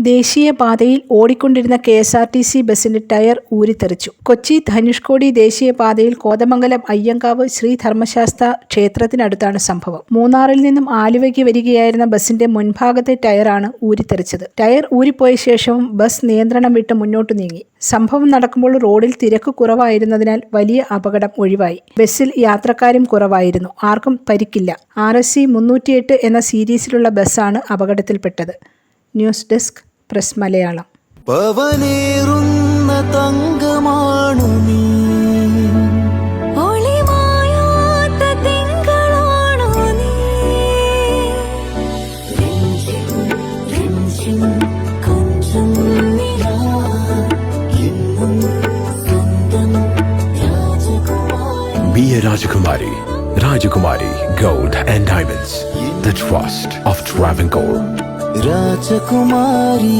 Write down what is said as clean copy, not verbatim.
ദേശീയപാതയിൽ ഓടിക്കൊണ്ടിരുന്ന KSRTC ബസിന്റെ ടയർ ഊരിത്തെറിച്ചു. കൊച്ചി ധനുഷ്കോടി ദേശീയപാതയിൽ കോതമംഗലം അയ്യങ്കാവ് ശ്രീ ധർമ്മശാസ്ത്ര ക്ഷേത്രത്തിനടുത്താണ് സംഭവം. മൂന്നാറിൽ നിന്നും ആലുവയ്ക്ക് വരികയായിരുന്ന ബസിന്റെ മുൻഭാഗത്തെ ടയറാണ് ഊരിത്തെറിച്ചത്. ടയർ ഊരിപ്പോയ ശേഷവും ബസ് നിയന്ത്രണം വിട്ട് മുന്നോട്ടു നീങ്ങി. സംഭവം നടക്കുമ്പോൾ റോഡിൽ തിരക്ക് കുറവായിരുന്നതിനാൽ വലിയ അപകടം ഒഴിവായി. ബസ്സിൽ യാത്രക്കാരും കുറവായിരുന്നു. ആർക്കും പരിക്കില്ല. RSC 308 എന്ന സീരീസിലുള്ള ബസ്സാണ് അപകടത്തിൽപ്പെട്ടത്. News desk press Malayalam. പവനേറുന്ന തങ്കമാണു നീ, ഒളിമായാത്ത തിങ്കളാണു നീ, രഞ്ജിൻ കൊഞ്ചും നിലാ, എന്നും സ്വന്തം രാജകുമാരി. Be a Rajakumari. Rajakumari Gold and Diamonds. The trust of Travancore. രാജകുമാരി.